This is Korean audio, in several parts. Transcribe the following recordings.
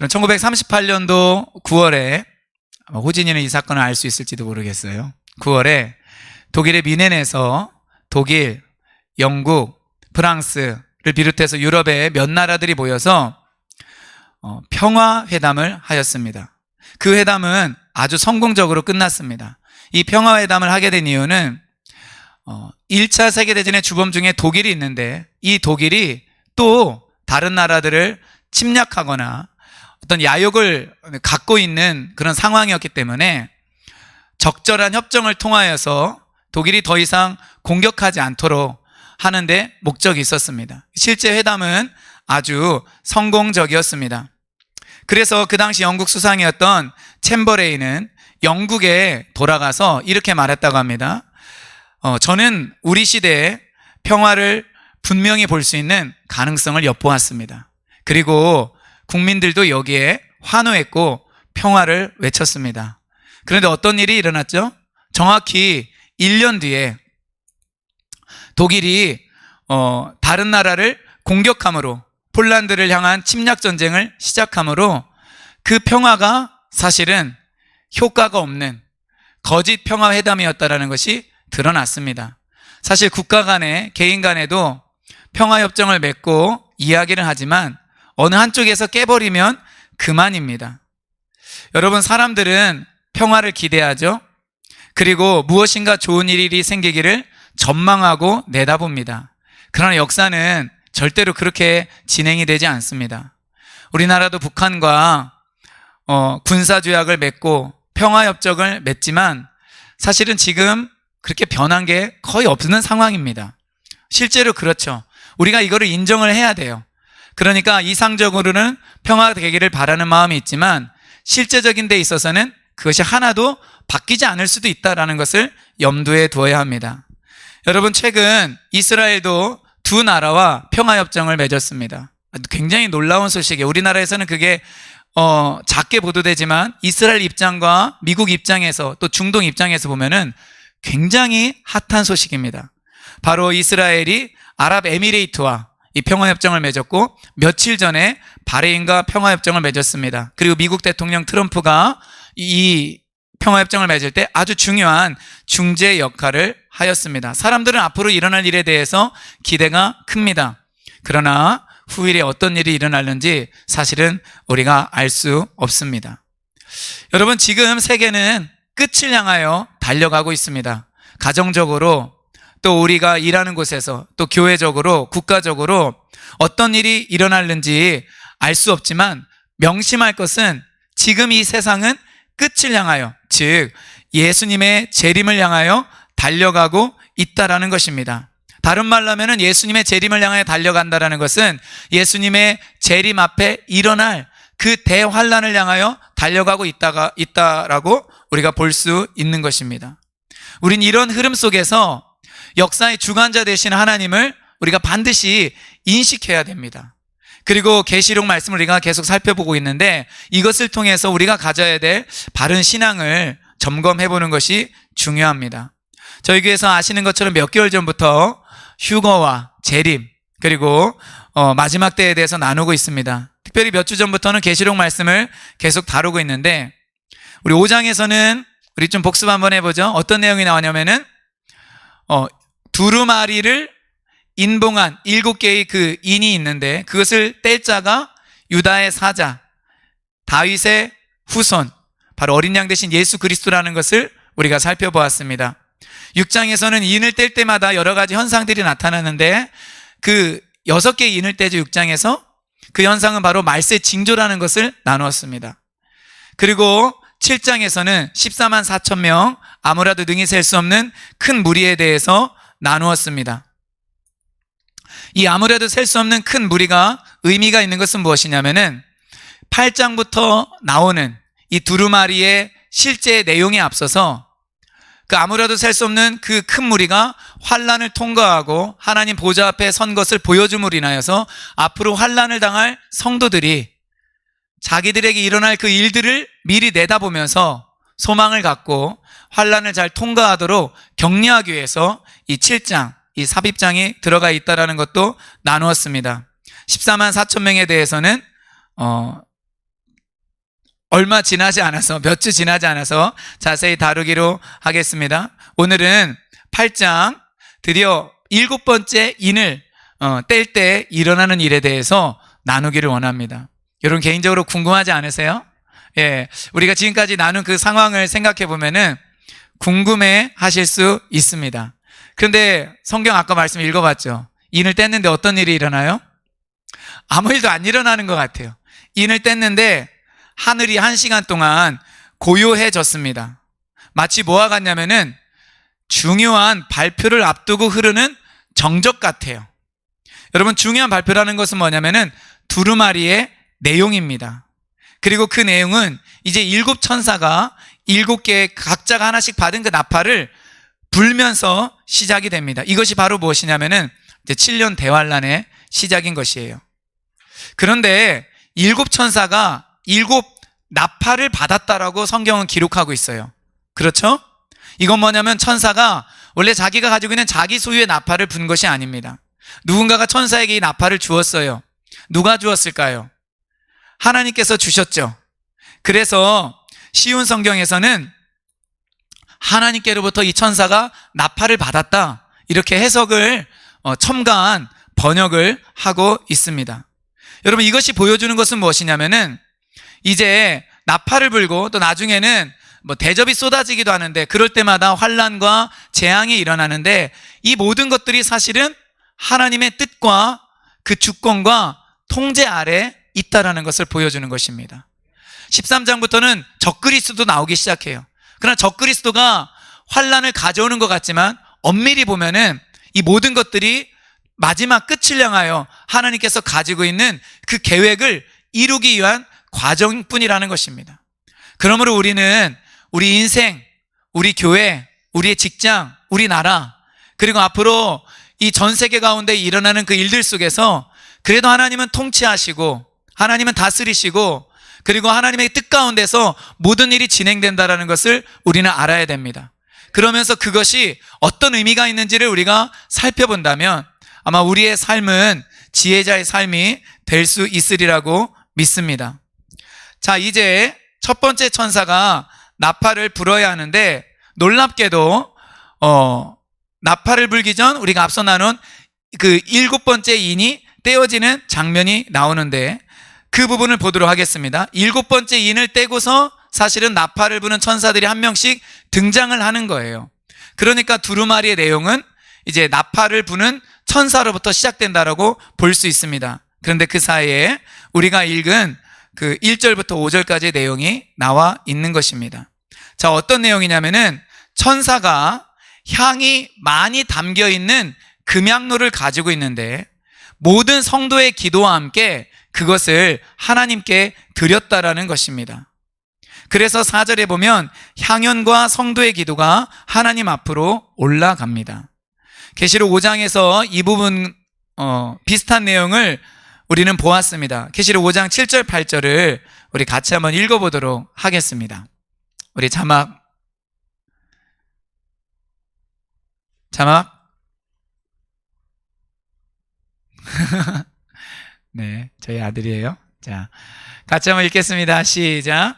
1938년도 9월에 호진이는 이 사건을 알 수 있을지도 모르겠어요. 9월에 독일의 미넨에서 독일, 영국, 프랑스를 비롯해서 유럽의 몇 나라들이 모여서 평화회담을 하였습니다. 그 회담은 아주 성공적으로 끝났습니다. 이 평화회담을 하게 된 이유는 1차 세계대전의 주범 중에 독일이 있는데 이 독일이 또 다른 나라들을 침략하거나 어떤 야욕을 갖고 있는 그런 상황이었기 때문에 적절한 협정을 통하여서 독일이 더 이상 공격하지 않도록 하는데 목적이 있었습니다. 실제 회담은 아주 성공적이었습니다. 그래서 그 당시 영국 수상이었던 챔버레인은 영국에 돌아가서 이렇게 말했다고 합니다. 저는 우리 시대에 평화를 분명히 볼 수 있는 가능성을 엿보았습니다. 그리고 국민들도 여기에 환호했고 평화를 외쳤습니다. 그런데 어떤 일이 일어났죠? 정확히 1년 뒤에 독일이 다른 나라를 공격함으로 폴란드를 향한 침략 전쟁을 시작함으로 그 평화가 사실은 효과가 없는 거짓 평화 회담이었다는 것이 드러났습니다. 사실 국가 간에 개인 간에도 평화 협정을 맺고 이야기를 하지만 어느 한쪽에서 깨버리면 그만입니다. 여러분, 사람들은 평화를 기대하죠. 그리고 무엇인가 좋은 일이 생기기를 전망하고 내다봅니다. 그러나 역사는 절대로 그렇게 진행이 되지 않습니다. 우리나라도 북한과 군사조약을 맺고 평화협정을 맺지만 사실은 지금 그렇게 변한 게 거의 없는 상황입니다. 실제로 그렇죠. 우리가 이거를 인정을 해야 돼요. 그러니까 이상적으로는 평화가 되기를 바라는 마음이 있지만 실제적인 데 있어서는 그것이 하나도 바뀌지 않을 수도 있다는 것을 염두에 두어야 합니다. 여러분, 최근 이스라엘도 두 나라와 평화협정을 맺었습니다. 굉장히 놀라운 소식이에요. 우리나라에서는 그게 작게 보도되지만 이스라엘 입장과 미국 입장에서 또 중동 입장에서 보면은 굉장히 핫한 소식입니다. 바로 이스라엘이 아랍에미레이트와 이 평화협정을 맺었고 며칠 전에 바레인과 평화협정을 맺었습니다. 그리고 미국 대통령 트럼프가 이 평화협정을 맺을 때 아주 중요한 중재 역할을 하였습니다. 사람들은 앞으로 일어날 일에 대해서 기대가 큽니다. 그러나 후일에 어떤 일이 일어날는지 사실은 우리가 알 수 없습니다. 여러분, 지금 세계는 끝을 향하여 달려가고 있습니다. 가정적으로 또 우리가 일하는 곳에서 또 교회적으로 국가적으로 어떤 일이 일어날는지 알 수 없지만 명심할 것은 지금 이 세상은 끝을 향하여, 즉 예수님의 재림을 향하여 달려가고 있다라는 것입니다. 다른 말로 하면 예수님의 재림을 향하여 달려간다라는 것은 예수님의 재림 앞에 일어날 그 대환란을 향하여 달려가고 있다라고 우리가 볼 수 있는 것입니다. 우린 이런 흐름 속에서 역사의 주관자 되시는 하나님을 우리가 반드시 인식해야 됩니다. 그리고 계시록 말씀을 우리가 계속 살펴보고 있는데 이것을 통해서 우리가 가져야 될 바른 신앙을 점검해 보는 것이 중요합니다. 저희 교회에서 아시는 것처럼 몇 개월 전부터 휴거와 재림 그리고 마지막 때에 대해서 나누고 있습니다. 특별히 몇 주 전부터는 계시록 말씀을 계속 다루고 있는데 우리 5장에서는 우리 좀 복습 한번 해보죠. 어떤 내용이 나오냐면은 두루마리를 인봉한 7개의 그 인이 있는데 그것을 뗄 자가 유다의 사자, 다윗의 후손, 바로 어린 양 대신 예수 그리스도라는 것을 우리가 살펴보았습니다. 6장에서는 인을 뗄 때마다 여러 가지 현상들이 나타나는데 그 6개의 인을 떼죠. 6장에서 그 현상은 바로 말세 징조라는 것을 나누었습니다. 그리고 7장에서는 14만 4천 명, 아무라도 능히 셀 수 없는 큰 무리에 대해서 나누었습니다. 이 아무래도 셀 수 없는 큰 무리가 의미가 있는 것은 무엇이냐면은 8장부터 나오는 이 두루마리의 실제 내용에 앞서서 그 아무래도 셀 수 없는 그 큰 무리가 환란을 통과하고 하나님 보좌 앞에 선 것을 보여줌으로 인하여서 앞으로 환란을 당할 성도들이 자기들에게 일어날 그 일들을 미리 내다보면서 소망을 갖고 환란을 잘 통과하도록 격려하기 위해서 이 7장, 이 삽입장이 들어가 있다는 것도 나누었습니다. 14만 4천 명에 대해서는 얼마 지나지 않아서, 몇 주 지나지 않아서 자세히 다루기로 하겠습니다. 오늘은 8장 드디어 7번째 인을 뗄 때 일어나는 일에 대해서 나누기를 원합니다. 여러분 개인적으로 궁금하지 않으세요? 예, 우리가 지금까지 나눈 그 상황을 생각해 보면은 궁금해 하실 수 있습니다. 그런데 성경 아까 말씀 읽어봤죠? 인을 뗐는데 어떤 일이 일어나요? 아무 일도 안 일어나는 것 같아요. 인을 뗐는데 하늘이 1시간 동안 고요해졌습니다. 마치 뭐와 같냐면은 중요한 발표를 앞두고 흐르는 정적 같아요. 여러분 중요한 발표라는 것은 뭐냐면은 두루마리의 내용입니다. 그리고 그 내용은 이제 7천사가 7개 각자가 하나씩 받은 그 나팔을 불면서 시작이 됩니다. 이것이 바로 무엇이냐면은 이제 7년 대환란의 시작인 것이에요. 그런데 7천사가 7 나팔을 받았다라고 성경은 기록하고 있어요. 그렇죠? 이건 뭐냐면 천사가 원래 자기가 가지고 있는 자기 소유의 나팔을 분 것이 아닙니다. 누군가가 천사에게 이 나팔을 주었어요. 누가 주었을까요? 하나님께서 주셨죠. 그래서 쉬운 성경에서는 하나님께로부터 이 천사가 나팔을 받았다 이렇게 해석을 첨가한 번역을 하고 있습니다. 여러분 이것이 보여주는 것은 무엇이냐면은 이제 나팔을 불고 또 나중에는 대접이 쏟아지기도 하는데 그럴 때마다 환난과 재앙이 일어나는데 이 모든 것들이 사실은 하나님의 뜻과 그 주권과 통제 아래 있다라는 것을 보여주는 것입니다. 13장부터는 적그리스도 나오기 시작해요. 그러나 적그리스도가 환난을 가져오는 것 같지만 엄밀히 보면은 이 모든 것들이 마지막 끝을 향하여 하나님께서 가지고 있는 그 계획을 이루기 위한 과정뿐이라는 것입니다. 그러므로 우리는 우리 인생, 우리 교회, 우리의 직장, 우리 나라, 그리고 앞으로 이 전 세계 가운데 일어나는 그 일들 속에서 그래도 하나님은 통치하시고 하나님은 다스리시고 그리고 하나님의 뜻 가운데서 모든 일이 진행된다는 것을 우리는 알아야 됩니다. 그러면서 그것이 어떤 의미가 있는지를 우리가 살펴본다면 아마 우리의 삶은 지혜자의 삶이 될 수 있으리라고 믿습니다. 자, 이제 첫 번째 천사가 나팔을 불어야 하는데 놀랍게도 나팔을 불기 전 우리가 앞서 나눈 그 7번째 인이 떼어지는 장면이 나오는데 그 부분을 보도록 하겠습니다. 7번째 인을 떼고서 사실은 나팔을 부는 천사들이 한 명씩 등장을 하는 거예요. 그러니까 두루마리의 내용은 이제 나팔을 부는 천사로부터 시작된다라고 볼 수 있습니다. 그런데 그 사이에 우리가 읽은 그 1절부터 5절까지의 내용이 나와 있는 것입니다. 자, 어떤 내용이냐면은 천사가 향이 많이 담겨 있는 금향로를 가지고 있는데 모든 성도의 기도와 함께 그것을 하나님께 드렸다라는 것입니다. 그래서 4절에 보면 향연과 성도의 기도가 하나님 앞으로 올라갑니다. 계시록 5장에서 이 부분 비슷한 내용을 우리는 보았습니다. 계시록 5장 7절 8절을 우리 같이 한번 읽어보도록 하겠습니다. 우리 자막 네, 저희 아들이에요. 자, 같이 한번 읽겠습니다. 시작.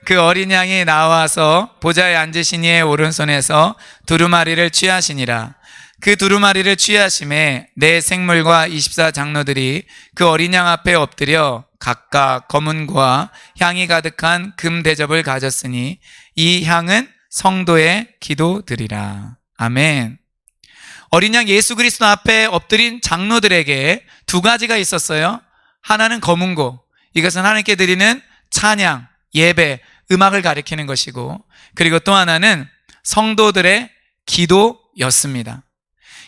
그 어린 양이 나와서 보좌에 앉으신 이의 오른손에서 두루마리를 취하시니라. 그 두루마리를 취하심에 네 생물과 24 장로들이 그 어린 양 앞에 엎드려 각각 검은고와 향이 가득한 금 대접을 가졌으니 이 향은 성도의 기도드리라. 아멘. 어린 양 예수 그리스도 앞에 엎드린 장로들에게 두 가지가 있었어요. 하나는 검은고, 이것은 하나님께 드리는 찬양, 예배, 음악을 가리키는 것이고, 그리고 또 하나는 성도들의 기도였습니다.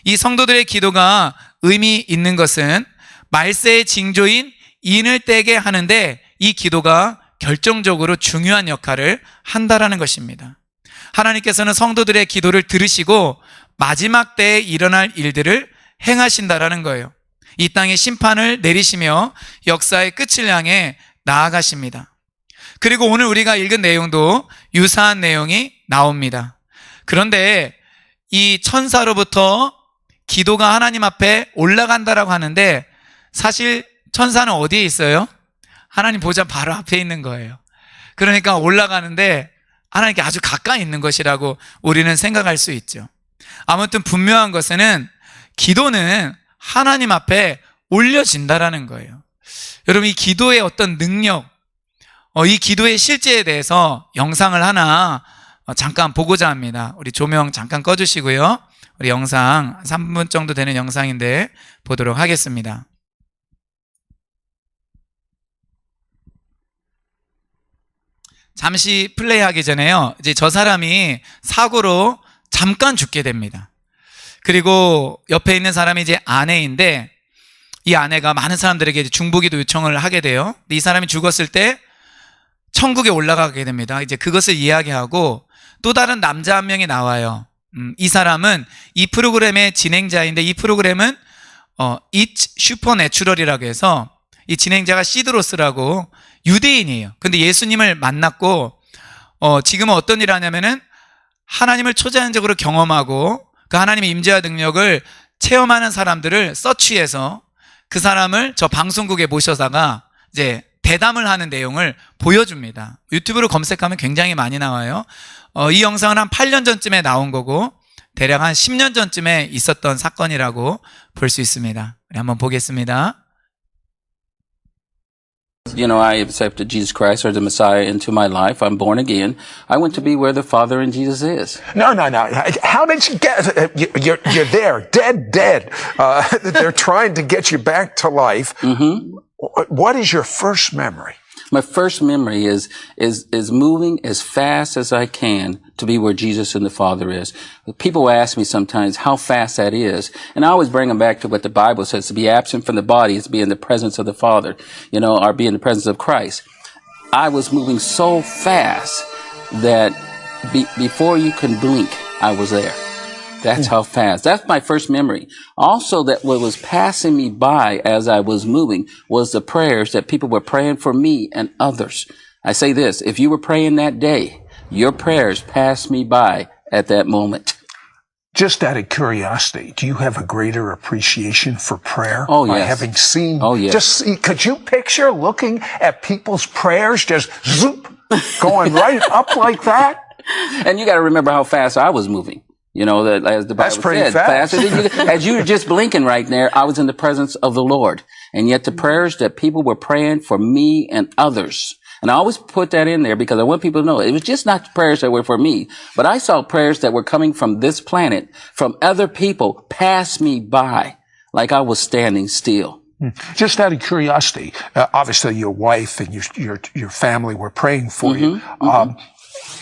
이 성도들의 기도가 의미 있는 것은 말세의 징조인 인을 떼게 하는데 이 기도가 결정적으로 중요한 역할을 한다라는 것입니다. 하나님께서는 성도들의 기도를 들으시고 마지막 때에 일어날 일들을 행하신다라는 거예요. 이 땅에 심판을 내리시며 역사의 끝을 향해 나아가십니다. 그리고 오늘 우리가 읽은 내용도 유사한 내용이 나옵니다. 그런데 이 천사로부터 기도가 하나님 앞에 올라간다라고 하는데 사실 천사는 어디에 있어요? 하나님 보좌 바로 앞에 있는 거예요. 그러니까 올라가는데 하나님께 아주 가까이 있는 것이라고 우리는 생각할 수 있죠. 아무튼 분명한 것은 기도는 하나님 앞에 올려진다라는 거예요. 여러분, 이 기도의 어떤 능력, 이 기도의 실제에 대해서 영상을 하나 잠깐 보고자 합니다. 우리 조명 잠깐 꺼주시고요. 우리 영상 3분 정도 되는 영상인데 보도록 하겠습니다. 잠시 플레이하기 전에요. 이제 저 사람이 사고로 잠깐 죽게 됩니다. 그리고 옆에 있는 사람이 이제 아내인데 이 아내가 많은 사람들에게 이제 중보기도 요청을 하게 돼요. 이 사람이 죽었을 때 천국에 올라가게 됩니다. 이제 그것을 이야기하고 또 다른 남자 한 명이 나와요. 이 사람은 이 프로그램의 진행자인데 이 프로그램은 It's Supernatural이라고 해서 이 진행자가 시드로스라고 유대인이에요. 근데 예수님을 만났고 지금은 어떤 일을 하냐면은 하나님을 초자연적으로 경험하고 그 하나님의 임재와 능력을 체험하는 사람들을 서치해서 그 사람을 저 방송국에 모셔다가 이제 대담을 하는 내용을 보여줍니다. 유튜브로 검색하면 굉장히 많이 나와요. 이 영상은 한 8년 전쯤에 나온 거고 대략 한 10년 전쯤에 있었던 사건이라고 볼 수 있습니다. 우리 한번 보겠습니다. You know, I accepted Jesus Christ as the Messiah into my life. I'm born again. I went to be where the Father and Jesus is. No. How did you get? You're there, dead. They're trying to get you back to life. Mm-hmm. What is your first memory? My first memory is moving as fast as I can to be where Jesus and the Father is. People ask me sometimes how fast that is, and I always bring them back to what the Bible says: to be absent from the body is to be in the presence of the Father, or be in the presence of Christ. I was moving so fast that before you can blink, I was there. That's how fast. That's my first memory. Also, that what was passing me by as I was moving was the prayers that people were praying for me and others. I say this, if you were praying that day, your prayers passed me by at that moment. Just out of curiosity, do you have a greater appreciation for prayer? Oh, yes. By having seen, yes. Could you picture looking at people's prayers just zoop, going right up like that? And you got to remember how fast I was moving. That as the Bible That's pretty said, fast. As you were just blinking right there, I was in the presence of the Lord. And yet the prayers that people were praying for me and others. And I always put that in there because I want people to know it was just not the prayers that were for me, but I saw prayers that were coming from this planet, from other people, pass me by like I was standing still. Just out of curiosity, obviously your wife and your family were praying for you.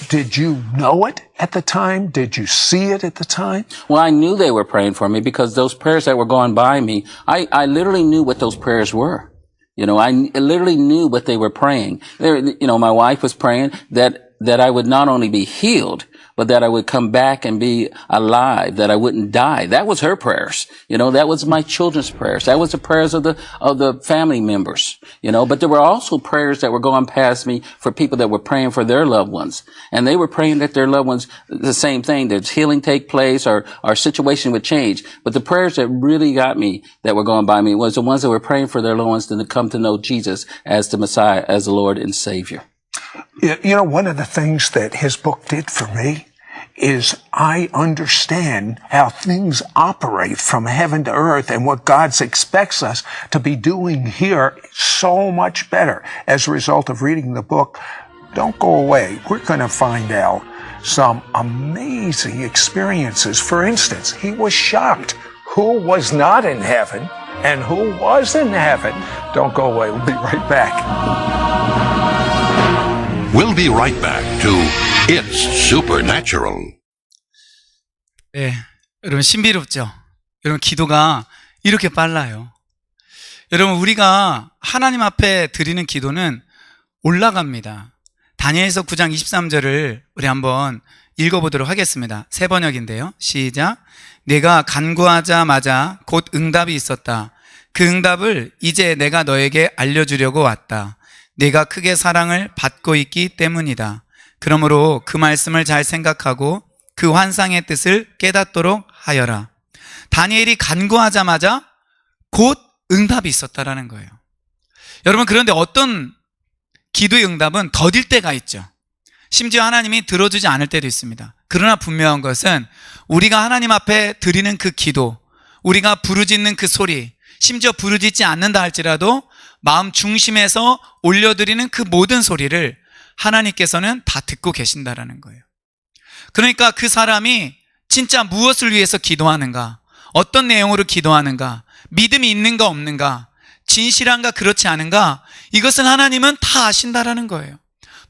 Did you know it at the time? Did you see it at the time? Well, I knew they were praying for me because those prayers that were going by me, I literally knew what those prayers were. I literally knew what they were praying. My wife was praying that I would not only be healed, but that I would come back and be alive, that I wouldn't die. That was her prayers. That was my children's prayers. That was the prayers of the family members, but there were also prayers that were going past me for people that were praying for their loved ones. And they were praying that their loved ones, the same thing, that healing take place or our situation would change. But the prayers that really got me that were going by me was the ones that were praying for their loved ones to come to know Jesus as the Messiah, as the Lord and Savior. One of the things that his book did for me is I understand how things operate from heaven to earth and what God expects us to be doing here so much better as a result of reading the book. Don't go away. We're going to find out some amazing experiences. For instance, he was shocked who was not in heaven and who was in heaven. Don't go away. We'll be right back. We'll be right back to It's Supernatural. 네, 여러분 신비롭죠? 여러분 기도가 이렇게 빨라요. 여러분 우리가 하나님 앞에 드리는 기도는 올라갑니다. 다니엘서 9장 23절을 우리 한번 읽어보도록 하겠습니다. 세 번역인데요. 시작. 내가 간구하자마자 곧 응답이 있었다. 그 응답을 이제 내가 너에게 알려주려고 왔다. 내가 크게 사랑을 받고 있기 때문이다. 그러므로 그 말씀을 잘 생각하고 그 환상의 뜻을 깨닫도록 하여라. 다니엘이 간구하자마자 곧 응답이 있었다라는 거예요. 여러분 그런데 어떤 기도의 응답은 더딜 때가 있죠. 심지어 하나님이 들어주지 않을 때도 있습니다. 그러나 분명한 것은 우리가 하나님 앞에 드리는 그 기도, 우리가 부르짖는 그 소리, 심지어 부르짖지 않는다 할지라도 마음 중심에서 올려드리는 그 모든 소리를 하나님께서는 다 듣고 계신다라는 거예요. 그러니까 그 사람이 진짜 무엇을 위해서 기도하는가, 어떤 내용으로 기도하는가, 믿음이 있는가 없는가, 진실한가 그렇지 않은가, 이것은 하나님은 다 아신다라는 거예요.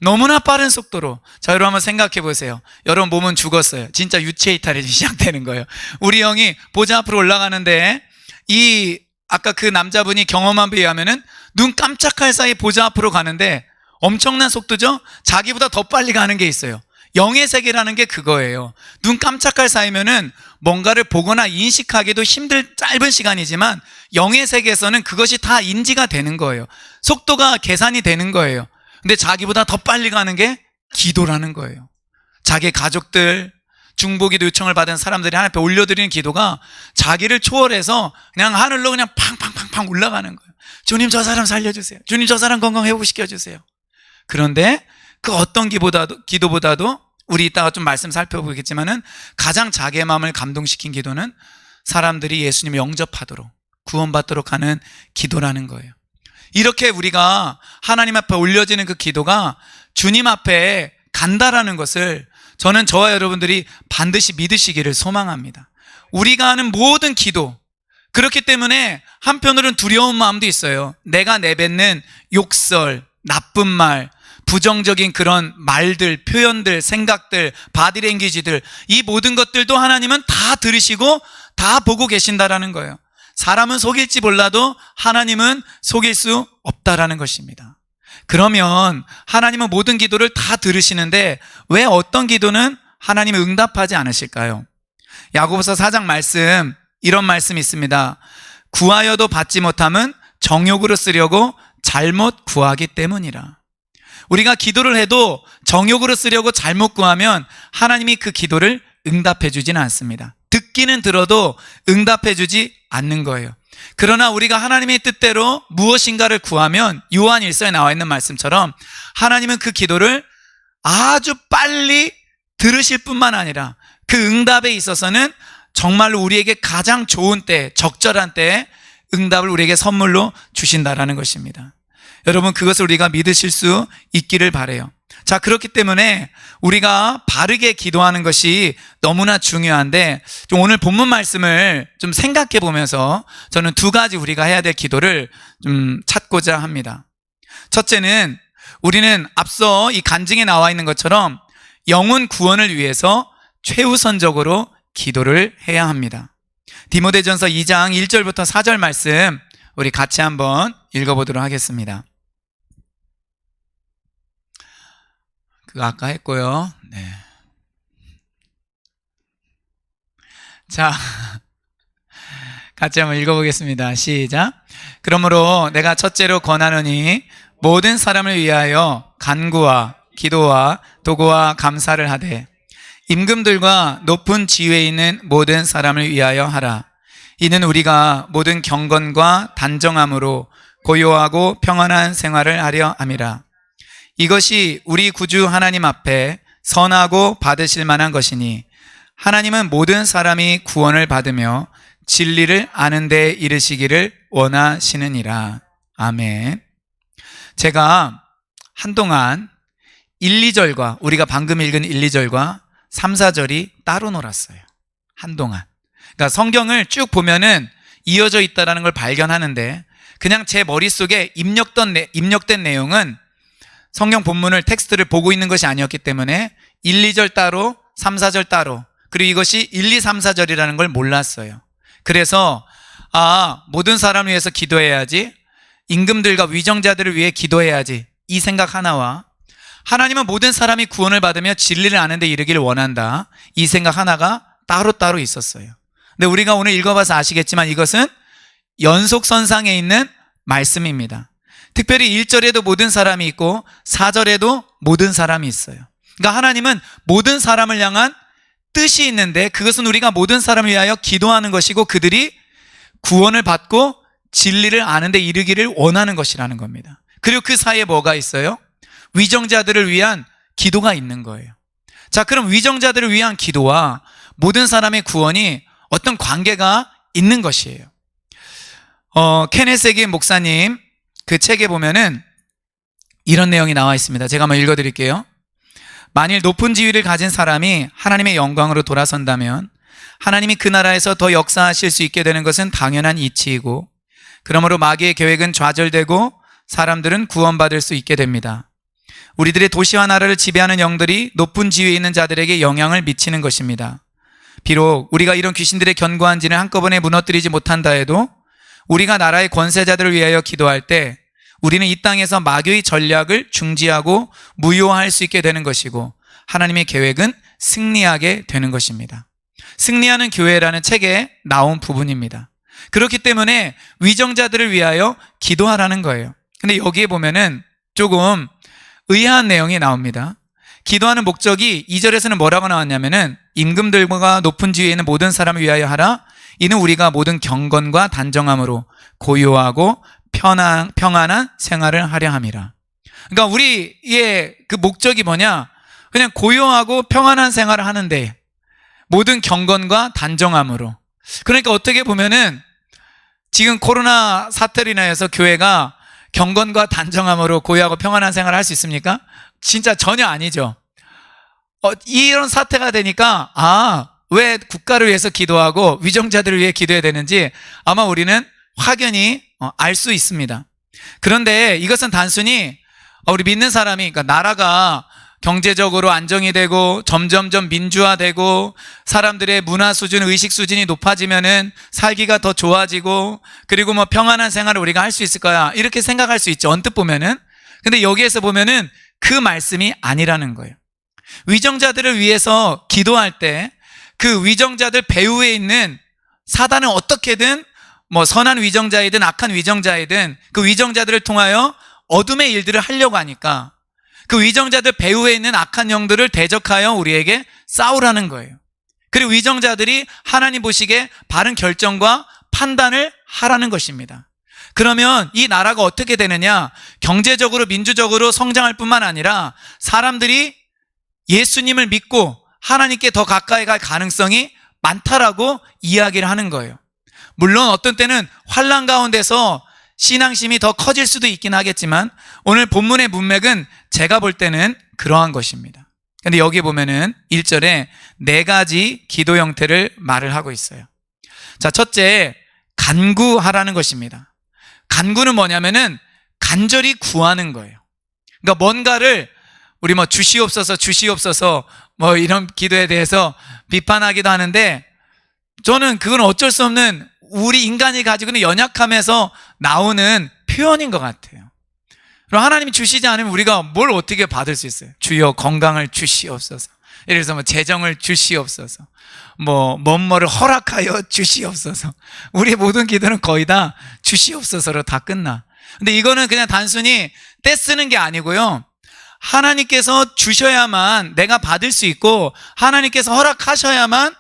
너무나 빠른 속도로. 자, 여러분 한번 생각해 보세요. 여러분 몸은 죽었어요. 진짜 유체 이탈이 시작되는 거예요. 우리 형이 보좌 앞으로 올라가는데 아까 그 남자분이 경험한 바에 의하면은 눈 깜짝할 사이 보좌 앞으로 가는데 엄청난 속도죠? 자기보다 더 빨리 가는 게 있어요. 영의 세계라는 게 그거예요. 눈 깜짝할 사이면은 뭔가를 보거나 인식하기도 힘들 짧은 시간이지만 영의 세계에서는 그것이 다 인지가 되는 거예요. 속도가 계산이 되는 거예요. 근데 자기보다 더 빨리 가는 게 기도라는 거예요. 자기 가족들, 중보기도 요청을 받은 사람들이 하나님 앞에 올려드리는 기도가 자기를 초월해서 그냥 하늘로 그냥 팡팡팡팡 올라가는 거예요. 주님 저 사람 살려주세요. 주님 저 사람 건강 회복시켜주세요. 그런데 그 어떤 기도보다도 우리 이따가 좀 말씀 살펴보겠지만은 가장 자기의 마음을 감동시킨 기도는 사람들이 예수님을 영접하도록 구원받도록 하는 기도라는 거예요. 이렇게 우리가 하나님 앞에 올려지는 그 기도가 주님 앞에 간다라는 것을 저는 저와 여러분들이 반드시 믿으시기를 소망합니다. 우리가 하는 모든 기도, 그렇기 때문에 한편으로는 두려운 마음도 있어요. 내가 내뱉는 욕설, 나쁜 말, 부정적인 그런 말들, 표현들, 생각들, 바디랭귀지들, 이 모든 것들도 하나님은 다 들으시고 다 보고 계신다라는 거예요. 사람은 속일지 몰라도 하나님은 속일 수 없다라는 것입니다. 그러면 하나님은 모든 기도를 다 들으시는데 왜 어떤 기도는 하나님이 응답하지 않으실까요? 야고보서 4장 말씀, 이런 말씀이 있습니다. 구하여도 받지 못함은 정욕으로 쓰려고 잘못 구하기 때문이라. 우리가 기도를 해도 정욕으로 쓰려고 잘못 구하면 하나님이 그 기도를 응답해 주지는 않습니다. 듣기는 들어도 응답해 주지 않는 거예요. 그러나 우리가 하나님의 뜻대로 무엇인가를 구하면 요한 1서에 나와 있는 말씀처럼 하나님은 그 기도를 아주 빨리 들으실 뿐만 아니라 그 응답에 있어서는 정말로 우리에게 가장 좋은 때, 적절한 때에 응답을 우리에게 선물로 주신다라는 것입니다. 여러분, 그것을 우리가 믿으실 수 있기를 바라요. 자, 그렇기 때문에 우리가 바르게 기도하는 것이 너무나 중요한데, 좀 오늘 본문 말씀을 좀 생각해 보면서 저는 두 가지 우리가 해야 될 기도를 좀 찾고자 합니다. 첫째는 우리는 앞서 이 간증에 나와 있는 것처럼 영혼 구원을 위해서 최우선적으로 기도를 해야 합니다. 디모데전서 2장 1절부터 4절 말씀 우리 같이 한번 읽어보도록 하겠습니다. 그거 아까 했고요. 네. 자, 같이 한번 읽어보겠습니다. 시작. 그러므로 내가 첫째로 권하노니 모든 사람을 위하여 간구와 기도와 도구와 감사를 하되 임금들과 높은 지위에 있는 모든 사람을 위하여 하라. 이는 우리가 모든 경건과 단정함으로 고요하고 평안한 생활을 하려 함이라. 이것이 우리 구주 하나님 앞에 선하고 받으실 만한 것이니 하나님은 모든 사람이 구원을 받으며 진리를 아는 데에 이르시기를 원하시느니라. 아멘. 제가 한동안 1, 2절과 우리가 방금 읽은 1, 2절과 3, 4절이 따로 놀았어요. 한동안. 그러니까 성경을 쭉 보면은 이어져 있다라는 걸 발견하는데 그냥 제 머릿속에 입력된 내용은 성경 본문을 텍스트를 보고 있는 것이 아니었기 때문에 1, 2절 따로 3, 4절 따로 그리고 이것이 1, 2, 3, 4절이라는 걸 몰랐어요. 그래서 모든 사람을 위해서 기도해야지, 임금들과 위정자들을 위해 기도해야지, 이 생각 하나와 하나님은 모든 사람이 구원을 받으며 진리를 아는 데 이르기를 원한다, 이 생각 하나가 따로따로 있었어요. 근데 우리가 오늘 읽어봐서 아시겠지만 이것은 연속선상에 있는 말씀입니다. 특별히 1절에도 모든 사람이 있고 4절에도 모든 사람이 있어요. 그러니까 하나님은 모든 사람을 향한 뜻이 있는데 그것은 우리가 모든 사람을 위하여 기도하는 것이고 그들이 구원을 받고 진리를 아는 데 이르기를 원하는 것이라는 겁니다. 그리고 그 사이에 뭐가 있어요? 위정자들을 위한 기도가 있는 거예요. 자, 그럼 위정자들을 위한 기도와 모든 사람의 구원이 어떤 관계가 있는 것이에요. 케네스 해긴 목사님 그 책에 보면은 이런 내용이 나와 있습니다. 제가 한번 읽어드릴게요. 만일 높은 지위를 가진 사람이 하나님의 영광으로 돌아선다면 하나님이 그 나라에서 더 역사하실 수 있게 되는 것은 당연한 이치이고, 그러므로 마귀의 계획은 좌절되고 사람들은 구원받을 수 있게 됩니다. 우리들의 도시와 나라를 지배하는 영들이 높은 지위에 있는 자들에게 영향을 미치는 것입니다. 비록 우리가 이런 귀신들의 견고한 진을 한꺼번에 무너뜨리지 못한다 해도 우리가 나라의 권세자들을 위하여 기도할 때 우리는 이 땅에서 마귀의 전략을 중지하고 무효화할 수 있게 되는 것이고, 하나님의 계획은 승리하게 되는 것입니다. 승리하는 교회라는 책에 나온 부분입니다. 그렇기 때문에 위정자들을 위하여 기도하라는 거예요. 근데 여기에 보면은 조금 의아한 내용이 나옵니다. 기도하는 목적이 2절에서는 뭐라고 나왔냐면은 임금들과 높은 지위에 있는 모든 사람을 위하여 하라. 이는 우리가 모든 경건과 단정함으로 고요하고 평안한 생활을 하려 함이라. 그러니까 우리의 그 목적이 뭐냐? 그냥 고요하고 평안한 생활을 하는데 모든 경건과 단정함으로. 그러니까 어떻게 보면은 지금 코로나 사태로 인해서 교회가 경건과 단정함으로 고요하고 평안한 생활을 할 수 있습니까? 진짜 전혀 아니죠. 이런 사태가 되니까 왜 국가를 위해서 기도하고 위정자들을 위해 기도해야 되는지 아마 우리는 확연히 알 수 있습니다. 그런데 이것은 단순히 우리 믿는 사람이, 그러니까 나라가 경제적으로 안정이 되고 점점점 민주화되고 사람들의 문화 수준, 의식 수준이 높아지면은 살기가 더 좋아지고 그리고 뭐 평안한 생활을 우리가 할 수 있을 거야, 이렇게 생각할 수 있죠, 언뜻 보면은. 근데 여기에서 보면은 그 말씀이 아니라는 거예요. 위정자들을 위해서 기도할 때 그 위정자들 배후에 있는 사단은 어떻게든 뭐 선한 위정자이든 악한 위정자이든 그 위정자들을 통하여 어둠의 일들을 하려고 하니까 그 위정자들 배후에 있는 악한 영들을 대적하여 우리에게 싸우라는 거예요. 그리고 위정자들이 하나님 보시기에 바른 결정과 판단을 하라는 것입니다. 그러면 이 나라가 어떻게 되느냐? 경제적으로 민주적으로 성장할 뿐만 아니라 사람들이 예수님을 믿고 하나님께 더 가까이 갈 가능성이 많다라고 이야기를 하는 거예요. 물론 어떤 때는 환난 가운데서 신앙심이 더 커질 수도 있긴 하겠지만 오늘 본문의 문맥은 제가 볼 때는 그러한 것입니다. 근데 여기 보면은 1절에 4가지 기도 형태를 말을 하고 있어요. 자, 첫째, 간구하라는 것입니다. 간구는 뭐냐면은 간절히 구하는 거예요. 그러니까 뭔가를 우리 뭐 주시옵소서 뭐 이런 기도에 대해서 비판하기도 하는데 저는 그건 어쩔 수 없는 우리 인간이 가지고 있는 연약함에서 나오는 표현인 것 같아요. 그럼 하나님이 주시지 않으면 우리가 뭘 어떻게 받을 수 있어요? 주여 건강을 주시옵소서. 예를 들어서 뭐 재정을 주시옵소서. 뭐를 허락하여 주시옵소서. 우리의 모든 기도는 거의 다 주시옵소서로 다 끝나. 근데 이거는 그냥 단순히 떼쓰는 게 아니고요. 하나님께서 주셔야만 내가 받을 수 있고 하나님께서 허락하셔야만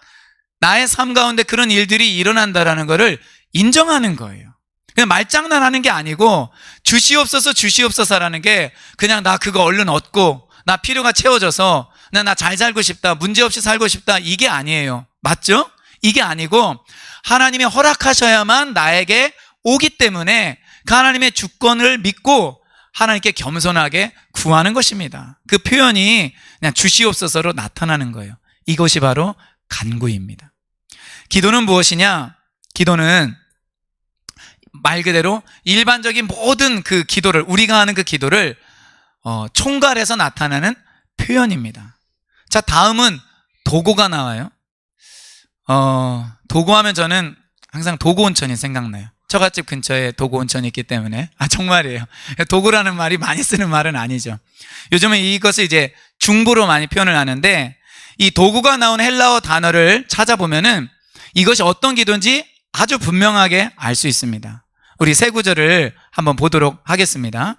나의 삶 가운데 그런 일들이 일어난다라는 것을 인정하는 거예요. 그냥 말장난하는 게 아니고 주시옵소서라는 게 그냥 나 그거 얼른 얻고 나 필요가 채워져서 나 잘 살고 싶다, 문제없이 살고 싶다, 이게 아니에요. 맞죠? 이게 아니고 하나님이 허락하셔야만 나에게 오기 때문에 그 하나님의 주권을 믿고 하나님께 겸손하게 구하는 것입니다. 그 표현이 그냥 주시옵소서로 나타나는 거예요. 이것이 바로 간구입니다. 기도는 무엇이냐? 기도는 말 그대로 일반적인 모든 그 기도를, 우리가 하는 그 기도를 총괄해서 나타나는 표현입니다. 자, 다음은 도고가 나와요. 도고하면 저는 항상 도고 온천이 생각나요. 처갓집 근처에 도고 온천이 있기 때문에. 정말이에요. 도고라는 말이 많이 쓰는 말은 아니죠. 요즘은 이것을 이제 중보로 많이 표현을 하는데 이 도고가 나온 헬라어 단어를 찾아보면은 이것이 어떤 기도인지 아주 분명하게 알 수 있습니다. 우리 세 구절을 한번 보도록 하겠습니다.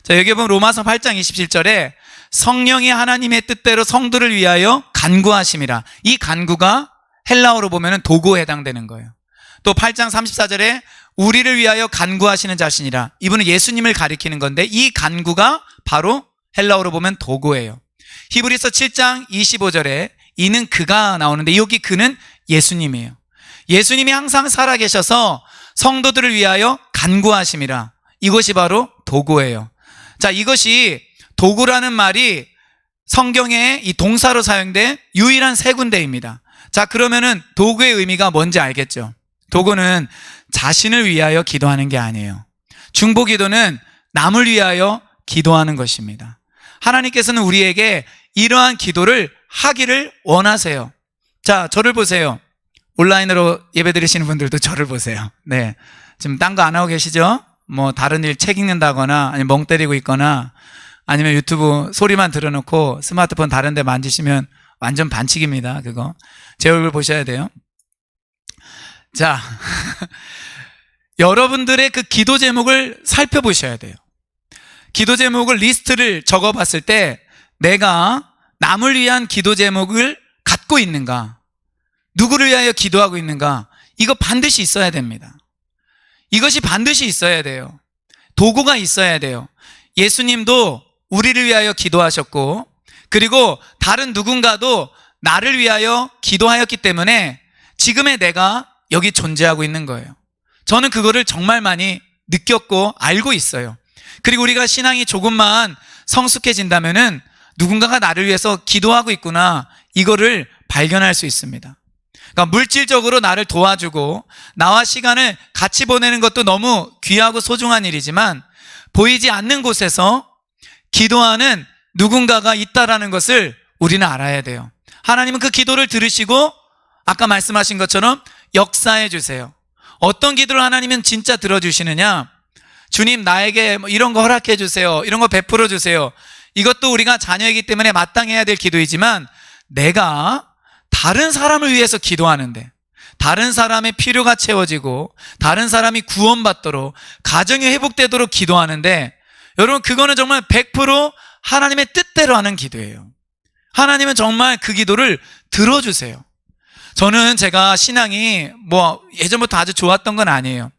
자, 여기 보면 로마서 8장 27절에 성령이 하나님의 뜻대로 성도를 위하여 간구하심이라. 이 간구가 헬라어로 보면은 도고에 해당되는 거예요. 또 8장 34절에 우리를 위하여 간구하시는 자신이라. 이분은 예수님을 가리키는 건데 이 간구가 바로 헬라어로 보면 도구예요. 히브리서 7장 25절에 이는 그가 나오는데 여기 그는 예수님이에요. 예수님이 항상 살아계셔서 성도들을 위하여 간구하심이라. 이것이 바로 도구예요. 자, 이것이 도구라는 말이 성경에 이 동사로 사용된 유일한 세 군데입니다. 자, 그러면은 도구의 의미가 뭔지 알겠죠? 도구는 자신을 위하여 기도하는 게 아니에요. 중보기도는 남을 위하여 기도하는 것입니다. 하나님께서는 우리에게 이러한 기도를 하기를 원하세요. 자, 저를 보세요. 온라인으로 예배 드리시는 분들도 저를 보세요. 네. 지금 딴 거 안 하고 계시죠? 뭐 다른 일 책 읽는다거나 아니면 멍 때리고 있거나 아니면 유튜브 소리만 들어놓고 스마트폰 다른 데 만지시면 완전 반칙입니다. 그거. 제 얼굴 보셔야 돼요. 자, 여러분들의 그 기도 제목을 살펴보셔야 돼요. 기도 제목을 리스트를 적어봤을 때 내가 남을 위한 기도 제목을 갖고 있는가? 누구를 위하여 기도하고 있는가? 이거 반드시 있어야 됩니다. 이것이 반드시 있어야 돼요. 도구가 있어야 돼요. 예수님도 우리를 위하여 기도하셨고 그리고 다른 누군가도 나를 위하여 기도하였기 때문에 지금의 내가 여기 존재하고 있는 거예요. 저는 그거를 정말 많이 느꼈고 알고 있어요. 그리고 우리가 신앙이 조금만 성숙해진다면은 누군가가 나를 위해서 기도하고 있구나 이거를 발견할 수 있습니다. 그러니까 물질적으로 나를 도와주고 나와 시간을 같이 보내는 것도 너무 귀하고 소중한 일이지만 보이지 않는 곳에서 기도하는 누군가가 있다라는 것을 우리는 알아야 돼요. 하나님은 그 기도를 들으시고 아까 말씀하신 것처럼 역사해 주세요. 어떤 기도를 하나님은 진짜 들어주시느냐? 주님 나에게 이런 거 허락해 주세요. 이런 거 베풀어 주세요. 이것도 우리가 자녀이기 때문에 마땅해야 될 기도이지만 내가 다른 사람을 위해서 기도하는데 다른 사람의 필요가 채워지고 다른 사람이 구원받도록 가정이 회복되도록 기도하는데 여러분 그거는 정말 100% 하나님의 뜻대로 하는 기도예요. 하나님은 정말 그 기도를 들어주세요. 저는 제가 신앙이 뭐 예전부터 아주 좋았던 건 아니에요.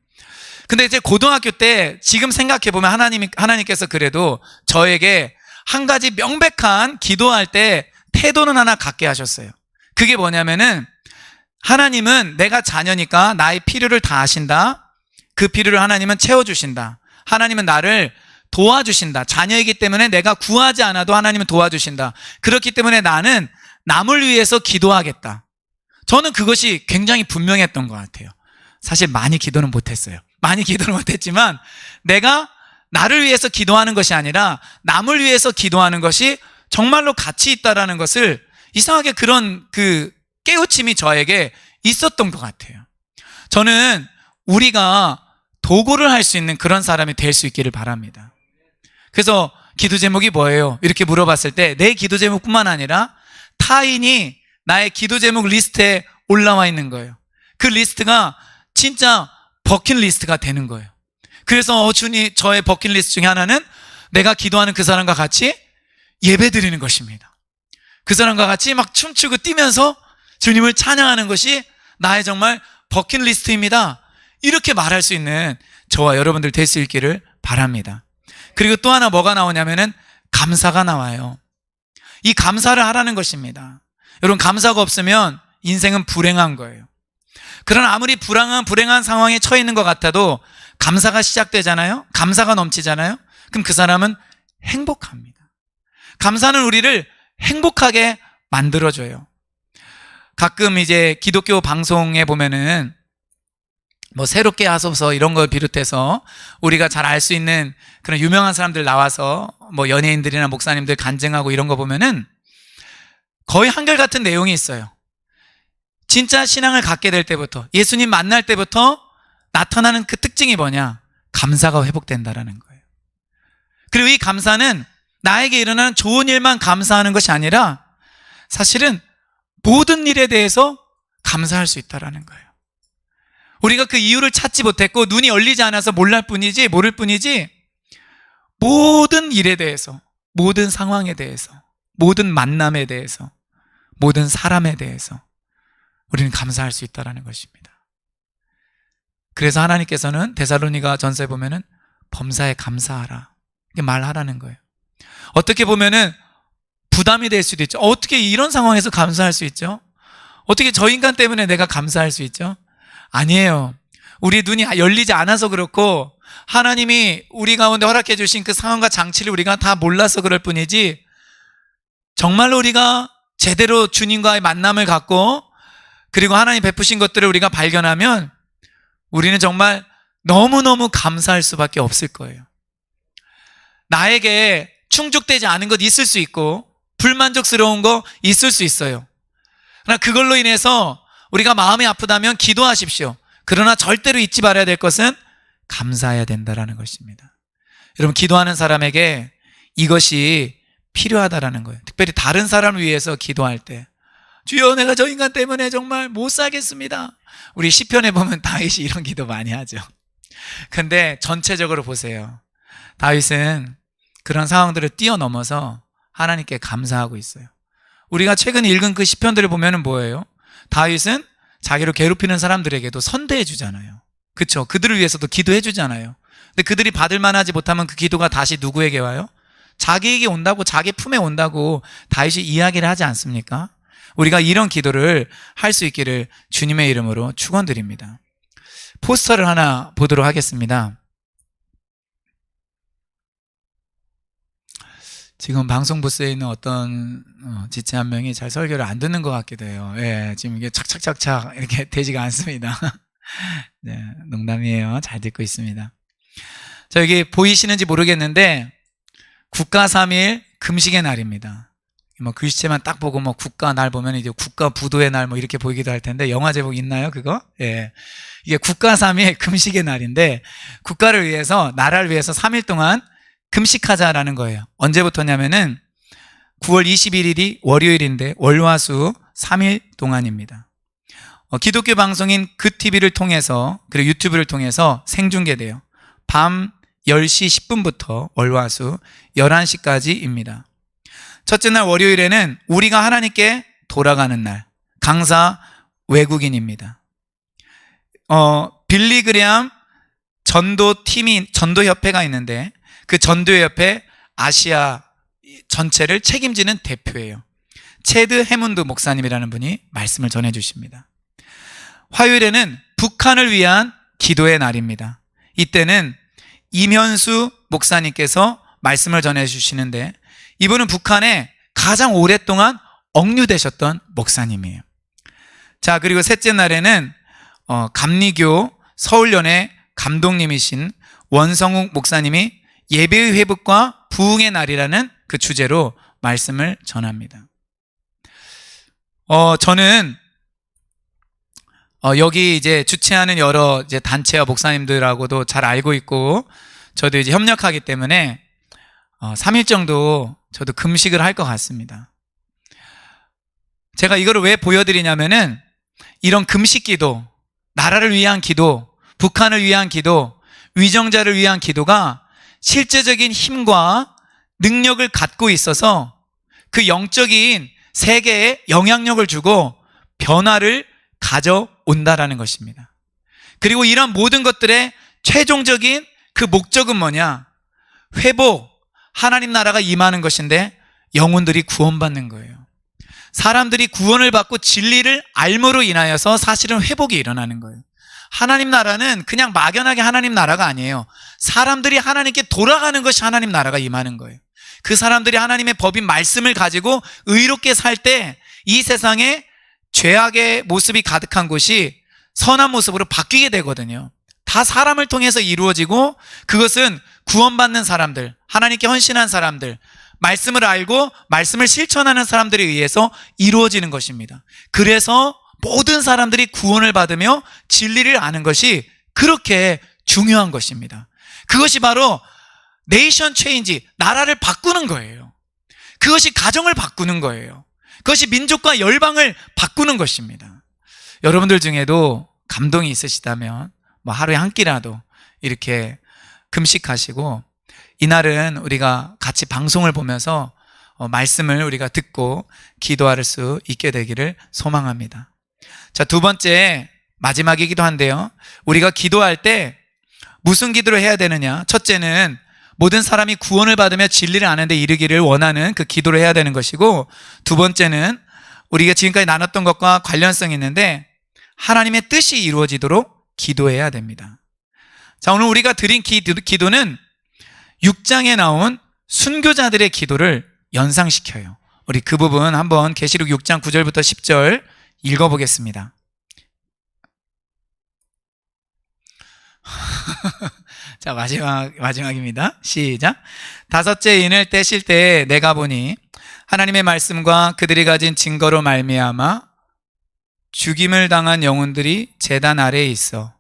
근데 이제 고등학교 때 지금 생각해보면 하나님께서 그래도 저에게 한 가지 명백한 기도할 때 태도는 하나 갖게 하셨어요. 그게 뭐냐면은 하나님은 내가 자녀니까 나의 필요를 다 아신다. 그 필요를 하나님은 채워주신다. 하나님은 나를 도와주신다. 자녀이기 때문에 내가 구하지 않아도 하나님은 도와주신다. 그렇기 때문에 나는 남을 위해서 기도하겠다. 저는 그것이 굉장히 분명했던 것 같아요. 사실 많이 기도는 못했어요. 많이 기도는 못했지만 내가 나를 위해서 기도하는 것이 아니라 남을 위해서 기도하는 것이 정말로 가치 있다라는 것을 이상하게 그런 그 깨우침이 저에게 있었던 것 같아요. 저는 우리가 도구를 할 수 있는 그런 사람이 될 수 있기를 바랍니다. 그래서 기도 제목이 뭐예요? 이렇게 물어봤을 때 내 기도 제목뿐만 아니라 타인이 나의 기도 제목 리스트에 올라와 있는 거예요. 그 리스트가 진짜 버킷리스트가 되는 거예요. 그래서 주님 저의 버킷리스트 중에 하나는 내가 기도하는 그 사람과 같이 예배 드리는 것입니다. 그 사람과 같이 막 춤추고 뛰면서 주님을 찬양하는 것이 나의 정말 버킷리스트입니다. 이렇게 말할 수 있는 저와 여러분들 될 수 있기를 바랍니다. 그리고 또 하나 뭐가 나오냐면은 감사가 나와요. 이 감사를 하라는 것입니다. 여러분 감사가 없으면 인생은 불행한 거예요. 그러나 아무리 불행한 상황에 처해 있는 것 같아도 감사가 시작되잖아요. 감사가 넘치잖아요. 그럼 그 사람은 행복합니다. 감사는 우리를 행복하게 만들어줘요. 가끔 이제 기독교 방송에 보면은 뭐 새롭게 하소서 이런 걸 비롯해서 우리가 잘 알 수 있는 그런 유명한 사람들 나와서 뭐 연예인들이나 목사님들 간증하고 이런 거 보면은 거의 한결같은 내용이 있어요. 진짜 신앙을 갖게 될 때부터 예수님 만날 때부터 나타나는 그 특징이 뭐냐? 감사가 회복된다라는 거예요. 그리고 이 감사는 나에게 일어나는 좋은 일만 감사하는 것이 아니라 사실은 모든 일에 대해서 감사할 수 있다라는 거예요. 우리가 그 이유를 찾지 못했고 눈이 열리지 않아서 모를 뿐이지 모든 일에 대해서, 모든 상황에 대해서, 모든 만남에 대해서, 모든 사람에 대해서 우리는 감사할 수 있다라는 것입니다. 그래서 하나님께서는 데살로니가 전서에 보면은 범사에 감사하라 이렇게 말하라는 거예요. 어떻게 보면은 부담이 될 수도 있죠. 어떻게 이런 상황에서 감사할 수 있죠? 어떻게 저 인간 때문에 내가 감사할 수 있죠? 아니에요. 우리 눈이 열리지 않아서 그렇고 하나님이 우리 가운데 허락해 주신 그 상황과 장치를 우리가 다 몰라서 그럴 뿐이지, 정말로 우리가 제대로 주님과의 만남을 갖고 그리고 하나님 베푸신 것들을 우리가 발견하면 우리는 정말 너무너무 감사할 수밖에 없을 거예요. 나에게 충족되지 않은 것 있을 수 있고 불만족스러운 거 있을 수 있어요. 그러나 그걸로 인해서 우리가 마음이 아프다면 기도하십시오. 그러나 절대로 잊지 말아야 될 것은 감사해야 된다라는 것입니다. 여러분, 기도하는 사람에게 이것이 필요하다라는 거예요. 특별히 다른 사람을 위해서 기도할 때, 주여 내가 저 인간 때문에 정말 못 살겠습니다. 우리 시편에 보면 다윗이 이런 기도 많이 하죠. 근데 전체적으로 보세요. 다윗은 그런 상황들을 뛰어넘어서 하나님께 감사하고 있어요. 우리가 최근 읽은 그 시편들을 보면은 뭐예요? 다윗은 자기를 괴롭히는 사람들에게도 선대해 주잖아요. 그렇죠? 그들을 위해서도 기도해 주잖아요. 근데 그들이 받을 만하지 못하면 그 기도가 다시 누구에게 와요? 자기에게 온다고, 자기 품에 온다고 다윗이 이야기를 하지 않습니까? 우리가 이런 기도를 할 수 있기를 주님의 이름으로 축원드립니다. 포스터를 하나 보도록 하겠습니다. 지금 방송 부스에 있는 어떤 지체 한 명이 잘 설교를 안 듣는 것 같기도 해요. 예, 지금 이게 착착착착 이렇게 되지가 않습니다. 네, 농담이에요. 잘 듣고 있습니다. 자, 여기 보이시는지 모르겠는데 국가 3일 금식의 날입니다. 뭐 글씨체만 딱 보고 뭐 국가 날 보면 이제 국가 부도의 날 뭐 이렇게 보이기도 할 텐데, 영화 제목 있나요, 그거? 예. 이게 국가 3일 금식의 날인데 국가를 위해서, 나라를 위해서 3일 동안 금식하자라는 거예요. 언제부터냐면은 9월 21일이 월요일인데 월화수 3일 동안입니다. 기독교 방송인 그 TV를 통해서 그리고 유튜브를 통해서 생중계돼요. 밤 10시 10분부터 월화수 11시까지입니다. 첫째 날 월요일에는 우리가 하나님께 돌아가는 날, 강사 외국인입니다. 빌리그레암 전도협회가 있는데 그 전도협회 아시아 전체를 책임지는 대표예요. 체드 해문드 목사님이라는 분이 말씀을 전해주십니다. 화요일에는 북한을 위한 기도의 날입니다. 이때는 임현수 목사님께서 말씀을 전해주시는데, 이분은 북한에 가장 오랫동안 억류되셨던 목사님이에요. 자, 그리고 셋째 날에는 감리교 서울연회 감독님이신 원성욱 목사님이 예배의 회복과 부흥의 날이라는 그 주제로 말씀을 전합니다. 저는 여기 이제 주최하는 여러 이제 단체와 목사님들하고도 잘 알고 있고, 저도 이제 협력하기 때문에 3일 정도 저도 금식을 할 것 같습니다. 제가 이거를 왜 보여드리냐면은, 이런 금식 기도, 나라를 위한 기도, 북한을 위한 기도, 위정자를 위한 기도가 실제적인 힘과 능력을 갖고 있어서 그 영적인 세계에 영향력을 주고 변화를 가져온다라는 것입니다. 그리고 이런 모든 것들의 최종적인 그 목적은 뭐냐? 회복, 하나님 나라가 임하는 것인데 영혼들이 구원받는 거예요. 사람들이 구원을 받고 진리를 알므로 인하여서 사실은 회복이 일어나는 거예요. 하나님 나라는 그냥 막연하게 하나님 나라가 아니에요. 사람들이 하나님께 돌아가는 것이 하나님 나라가 임하는 거예요. 그 사람들이 하나님의 법인 말씀을 가지고 의롭게 살 때 이 세상에 죄악의 모습이 가득한 곳이 선한 모습으로 바뀌게 되거든요. 다 사람을 통해서 이루어지고, 그것은 구원받는 사람들, 하나님께 헌신한 사람들, 말씀을 알고 말씀을 실천하는 사람들에 의해서 이루어지는 것입니다. 그래서 모든 사람들이 구원을 받으며 진리를 아는 것이 그렇게 중요한 것입니다. 그것이 바로 네이션 체인지, 나라를 바꾸는 거예요. 그것이 가정을 바꾸는 거예요. 그것이 민족과 열방을 바꾸는 것입니다. 여러분들 중에도 감동이 있으시다면 뭐 하루에 한 끼라도 이렇게 금식하시고, 이날은 우리가 같이 방송을 보면서 말씀을 우리가 듣고 기도할 수 있게 되기를 소망합니다. 자, 두 번째, 마지막이기도 한데요, 우리가 기도할 때 무슨 기도를 해야 되느냐? 첫째는 모든 사람이 구원을 받으며 진리를 아는 데 이르기를 원하는 그 기도를 해야 되는 것이고, 두 번째는 우리가 지금까지 나눴던 것과 관련성이 있는데 하나님의 뜻이 이루어지도록 기도해야 됩니다. 자, 오늘 우리가 드린 기도는 6장에 나온 순교자들의 기도를 연상시켜요. 우리 그 부분 한번 계시록 6장 9절부터 10절 읽어보겠습니다. 자, 마지막입니다. 시작. 다섯째 인을 떼실 때에 내가 보니 하나님의 말씀과 그들이 가진 증거로 말미암아 죽임을 당한 영혼들이 제단 아래에 있어.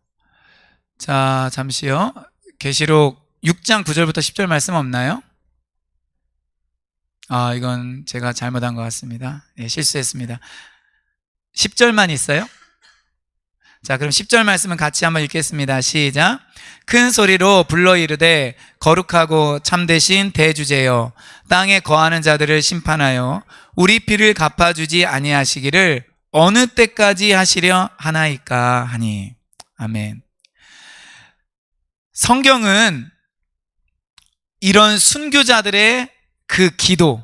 자, 잠시요. 계시록 6장 9절부터 10절 말씀 없나요? 이건 제가 잘못한 것 같습니다. 예, 실수했습니다. 10절만 있어요? 자, 그럼 10절 말씀은 같이 한번 읽겠습니다. 시작. 큰 소리로 불러 이르되 거룩하고 참되신 대주제여, 땅에 거하는 자들을 심판하여 우리 피를 갚아주지 아니하시기를 어느 때까지 하시려 하나이까 하니. 아멘. 성경은 이런 순교자들의 그 기도,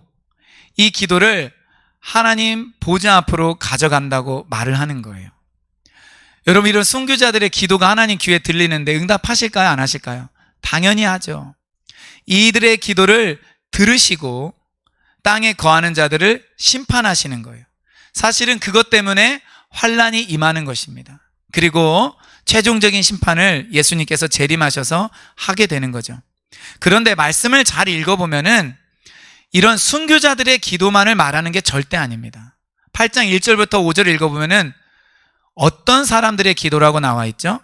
이 기도를 하나님 보좌 앞으로 가져간다고 말을 하는 거예요. 여러분, 이런 순교자들의 기도가 하나님 귀에 들리는데 응답하실까요? 안 하실까요? 당연히 하죠. 이들의 기도를 들으시고 땅에 거하는 자들을 심판하시는 거예요. 사실은 그것 때문에 환난이 임하는 것입니다. 그리고 최종적인 심판을 예수님께서 재림하셔서 하게 되는 거죠. 그런데 말씀을 잘 읽어보면은 이런 순교자들의 기도만을 말하는 게 절대 아닙니다. 8장 1절부터 5절 읽어보면은 어떤 사람들의 기도라고 나와 있죠?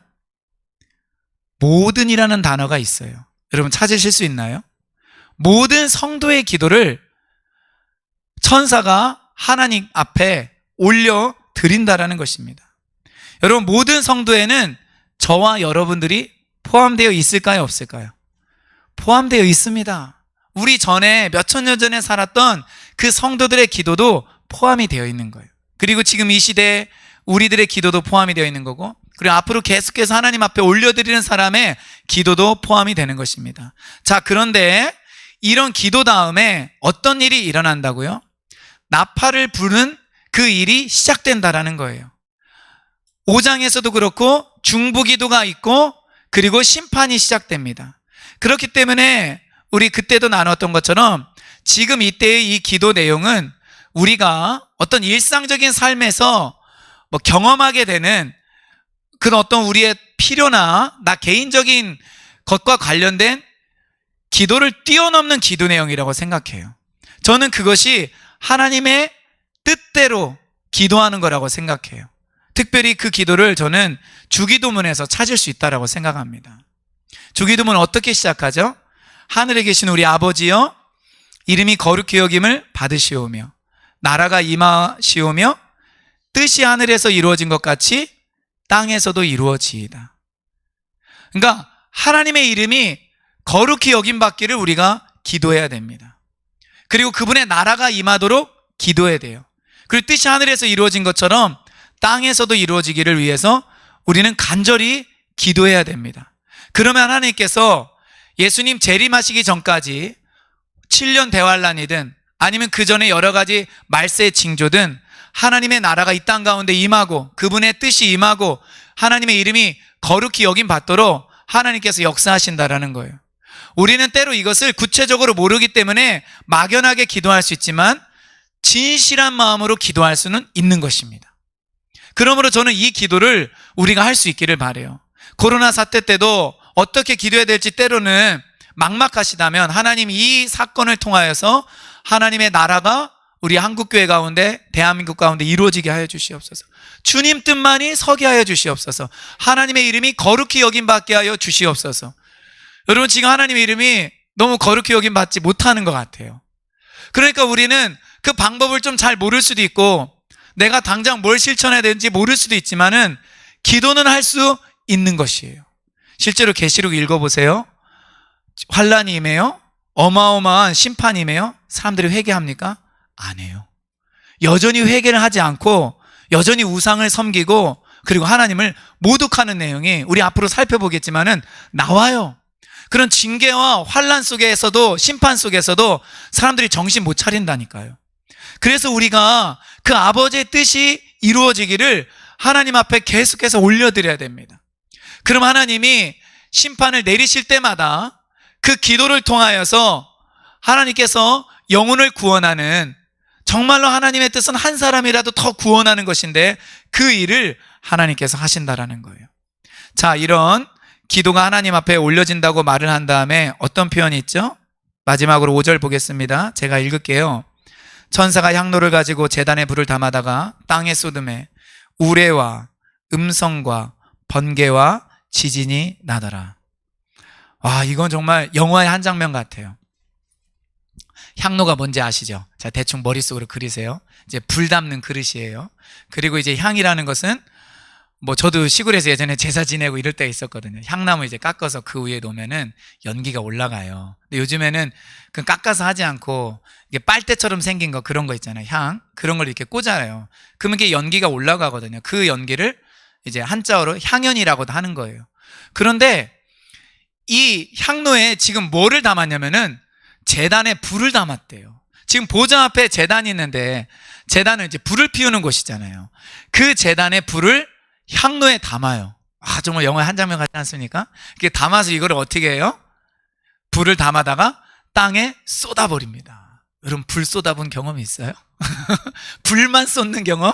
모든이라는 단어가 있어요. 여러분 찾으실 수 있나요? 모든 성도의 기도를 천사가 하나님 앞에 올려 드린다라는 것입니다. 여러분, 모든 성도에는 저와 여러분들이 포함되어 있을까요? 없을까요? 포함되어 있습니다. 우리 전에 몇천 년 전에 살았던 그 성도들의 기도도 포함이 되어 있는 거예요. 그리고 지금 이 시대에 우리들의 기도도 포함이 되어 있는 거고, 그리고 앞으로 계속해서 하나님 앞에 올려드리는 사람의 기도도 포함이 되는 것입니다. 자, 그런데 이런 기도 다음에 어떤 일이 일어난다고요? 나팔을 부는 그 일이 시작된다라는 거예요. 5장에서도 그렇고 중보기도가 있고 그리고 심판이 시작됩니다. 그렇기 때문에 우리 그때도 나눴던 것처럼 지금 이때의 이 기도 내용은 우리가 어떤 일상적인 삶에서 경험하게 되는 그런 어떤 우리의 필요나 나 개인적인 것과 관련된 기도를 뛰어넘는 기도 내용이라고 생각해요. 저는 그것이 하나님의 뜻대로 기도하는 거라고 생각해요. 특별히 그 기도를 저는 주기도문에서 찾을 수 있다고 생각합니다. 주기도문은 어떻게 시작하죠? 하늘에 계신 우리 아버지여, 이름이 거룩히 여김을 받으시오며 나라가 임하시오며 뜻이 하늘에서 이루어진 것 같이 땅에서도 이루어지이다. 그러니까 하나님의 이름이 거룩히 여김 받기를 우리가 기도해야 됩니다. 그리고 그분의 나라가 임하도록 기도해야 돼요. 그리고 뜻이 하늘에서 이루어진 것처럼 땅에서도 이루어지기를 위해서 우리는 간절히 기도해야 됩니다. 그러면 하나님께서 예수님 재림하시기 전까지 7년 대환란이든 아니면 그 전에 여러 가지 말세의 징조든 하나님의 나라가 이 땅 가운데 임하고 그분의 뜻이 임하고 하나님의 이름이 거룩히 여김 받도록 하나님께서 역사하신다라는 거예요. 우리는 때로 이것을 구체적으로 모르기 때문에 막연하게 기도할 수 있지만 진실한 마음으로 기도할 수는 있는 것입니다. 그러므로 저는 이 기도를 우리가 할 수 있기를 바라요. 코로나 사태 때도 어떻게 기도해야 될지 때로는 막막하시다면 하나님 이 사건을 통하여서 하나님의 나라가 우리 한국교회 가운데 대한민국 가운데 이루어지게 하여 주시옵소서. 주님 뜻만이 서게 하여 주시옵소서. 하나님의 이름이 거룩히 여김 받게 하여 주시옵소서. 여러분, 지금 하나님의 이름이 너무 거룩히 여김 받지 못하는 것 같아요. 그러니까 우리는 그 방법을 좀 잘 모를 수도 있고 내가 당장 뭘 실천해야 되는지 모를 수도 있지만은 기도는 할 수 있는 것이에요. 실제로 계시록 읽어보세요. 환란이 임해요. 어마어마한 심판이 임해요. 사람들이 회개합니까? 안 해요. 여전히 회개를 하지 않고 여전히 우상을 섬기고 그리고 하나님을 모독하는 내용이 우리 앞으로 살펴보겠지만은 나와요. 그런 징계와 환난 속에서도, 심판 속에서도 사람들이 정신 못 차린다니까요. 그래서 우리가 그 아버지의 뜻이 이루어지기를 하나님 앞에 계속해서 올려드려야 됩니다. 그럼 하나님이 심판을 내리실 때마다 그 기도를 통하여서 하나님께서 영혼을 구원하는, 정말로 하나님의 뜻은 한 사람이라도 더 구원하는 것인데 그 일을 하나님께서 하신다라는 거예요. 자, 이런 기도가 하나님 앞에 올려진다고 말을 한 다음에 어떤 표현이 있죠? 마지막으로 5절 보겠습니다. 제가 읽을게요. 천사가 향로를 가지고 제단에 불을 담아다가 땅에 쏟음에 우레와 음성과 번개와 지진이 나더라. 와, 이건 정말 영화의 한 장면 같아요. 향로가 뭔지 아시죠? 자, 대충 머릿속으로 그리세요. 이제 불 담는 그릇이에요. 그리고 이제 향이라는 것은 뭐 저도 시골에서 예전에 제사 지내고 이럴 때 있었거든요. 향나무 이제 깎아서 그 위에 놓으면은 연기가 올라가요. 근데 요즘에는 그 깎아서 하지 않고 이게 빨대처럼 생긴 거, 그런 거 있잖아요. 향. 그런 걸 이렇게 꽂아요. 그러면 이게 연기가 올라가거든요. 그 연기를 이제 한자어로 향연이라고도 하는 거예요. 그런데 이 향로에 지금 뭐를 담았냐면은 제단에 불을 담았대요. 지금 보좌 앞에 제단이 있는데 제단은 이제 불을 피우는 곳이잖아요. 그 제단에 불을 향로에 담아요. 아, 정말 영화의 한 장면 같지 않습니까? 이렇게 담아서 이거를 어떻게 해요? 불을 담아다가 땅에 쏟아버립니다. 여러분, 불 쏟아본 경험이 있어요? 불만 쏟는 경험?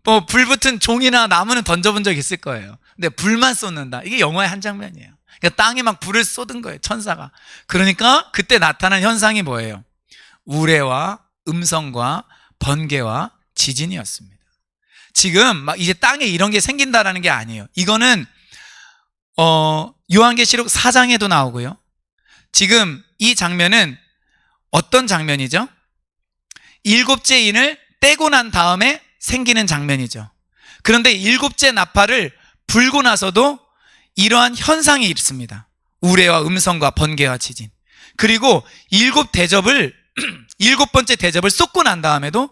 뭐 불 붙은 종이나 나무는 던져본 적 있을 거예요. 근데 불만 쏟는다. 이게 영화의 한 장면이에요. 그러니까 땅에 막 불을 쏟은 거예요, 천사가. 그러니까 그때 나타난 현상이 뭐예요? 우레와 음성과 번개와 지진이었습니다. 지금 막 이제 땅에 이런 게 생긴다라는 게 아니에요. 이거는 요한계시록 4장에도 나오고요. 지금 이 장면은 어떤 장면이죠? 일곱째 인을 떼고 난 다음에 생기는 장면이죠. 그런데 일곱째 나팔을 불고 나서도 이러한 현상이 있습니다. 우레와 음성과 번개와 지진. 그리고 일곱 번째 대접을 쏟고 난 다음에도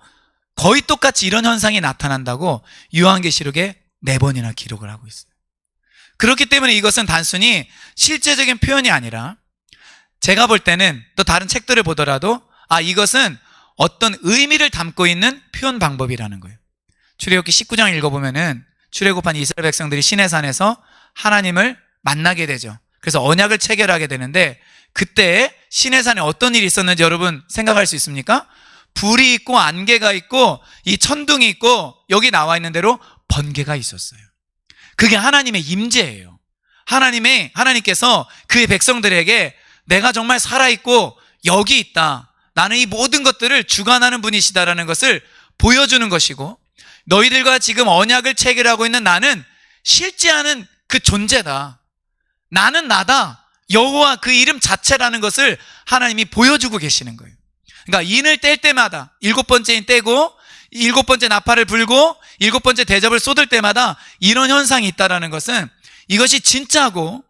거의 똑같이 이런 현상이 나타난다고 요한계시록에 4번이나 기록을 하고 있어요. 그렇기 때문에 이것은 단순히 실제적인 표현이 아니라 제가 볼 때는 또 다른 책들을 보더라도 이것은 어떤 의미를 담고 있는 표현 방법이라는 거예요. 출애굽기 19장 읽어보면은 출애굽한 이스라엘 백성들이 시내산에서 하나님을 만나게 되죠. 그래서 언약을 체결하게 되는데 그때 시내산에 어떤 일이 있었는지 여러분 생각할 수 있습니까? 불이 있고 안개가 있고 이 천둥이 있고 여기 나와 있는 대로 번개가 있었어요. 그게 하나님의 임재예요. 하나님께서 그의 백성들에게 내가 정말 살아있고 여기 있다. 나는 이 모든 것들을 주관하는 분이시다라는 것을 보여주는 것이고 너희들과 지금 언약을 체결하고 있는 나는 실제하는 그 존재다. 나는 나다. 여호와 그 이름 자체라는 것을 하나님이 보여주고 계시는 거예요. 그러니까 인을 뗄 때마다 7번째 인 떼고 7번째 나팔을 불고 7번째 대접을 쏟을 때마다 이런 현상이 있다라는 것은 이것이 진짜고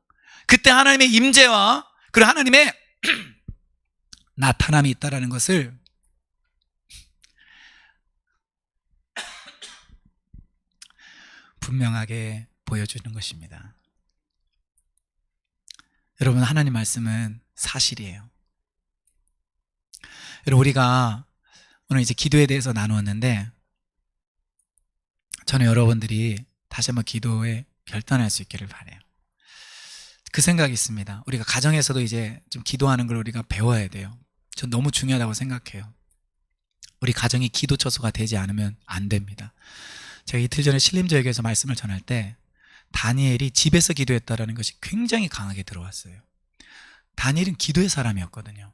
그때 하나님의 임재와 그리고 하나님의 나타남이 있다라는 것을 분명하게 보여주는 것입니다. 여러분, 하나님 말씀은 사실이에요. 여러분, 우리가 오늘 이제 기도에 대해서 나누었는데 저는 여러분들이 다시 한번 기도에 결단할 수 있기를 바라요. 그 생각이 있습니다. 우리가 가정에서도 이제 좀 기도하는 걸 우리가 배워야 돼요. 전 너무 중요하다고 생각해요. 우리 가정이 기도 처소가 되지 않으면 안 됩니다. 제가 이틀 전에 신림저에게서 말씀을 전할 때 다니엘이 집에서 기도했다라는 것이 굉장히 강하게 들어왔어요. 다니엘은 기도의 사람이었거든요.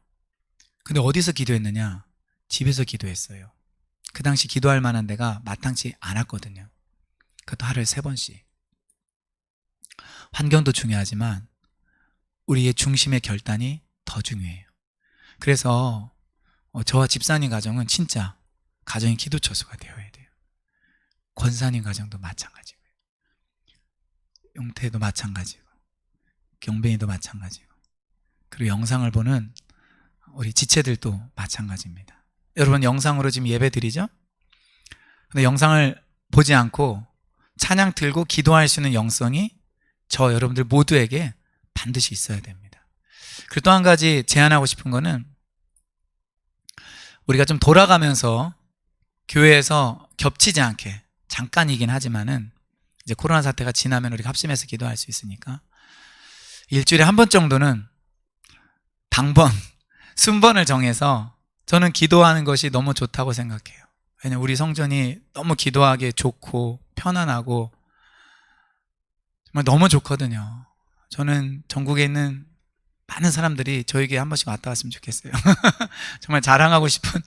근데 어디서 기도했느냐? 집에서 기도했어요. 그 당시 기도할 만한 데가 마땅치 않았거든요. 그것도 하루에 3번씩. 환경도 중요하지만 우리의 중심의 결단이 더 중요해요. 그래서 저와 집사님 가정은 진짜 가정이 기도 처소가 되어야 돼요. 권사님 가정도 마찬가지고요. 용태도 마찬가지고 경빈이도 마찬가지고 그리고 영상을 보는 우리 지체들도 마찬가지입니다. 여러분, 영상으로 지금 예배 드리죠? 근데 영상을 보지 않고 찬양 들고 기도할 수 있는 영성이 저 여러분들 모두에게 반드시 있어야 됩니다. 그리고 또 한 가지 제안하고 싶은 거는 우리가 좀 돌아가면서 교회에서 겹치지 않게 잠깐이긴 하지만은 이제 코로나 사태가 지나면 우리가 합심해서 기도할 수 있으니까 일주일에 한 번 정도는 당번, 순번을 정해서 저는 기도하는 것이 너무 좋다고 생각해요. 왜냐면 우리 성전이 너무 기도하기 좋고 편안하고 정말 너무 좋거든요. 저는 전국에 있는 많은 사람들이 저에게 한 번씩 왔다 갔으면 좋겠어요. 정말 자랑하고 싶은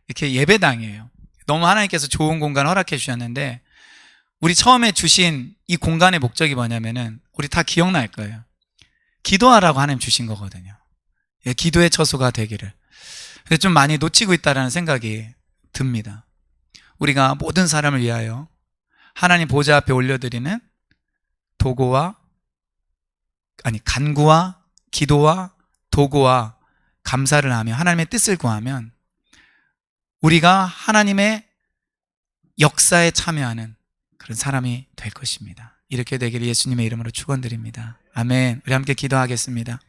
이렇게 예배당이에요. 너무 하나님께서 좋은 공간 허락해 주셨는데 우리 처음에 주신 이 공간의 목적이 뭐냐면은 우리 다 기억날 거예요. 기도하라고 하나님 주신 거거든요. 예, 기도의 처소가 되기를. 근데 좀 많이 놓치고 있다라는 생각이 듭니다. 우리가 모든 사람을 위하여 하나님 보좌 앞에 올려드리는 간구와 기도와 도구와 감사를 하며 하나님의 뜻을 구하면 우리가 하나님의 역사에 참여하는 그런 사람이 될 것입니다. 이렇게 되기를 예수님의 이름으로 축원드립니다. 아멘. 우리 함께 기도하겠습니다.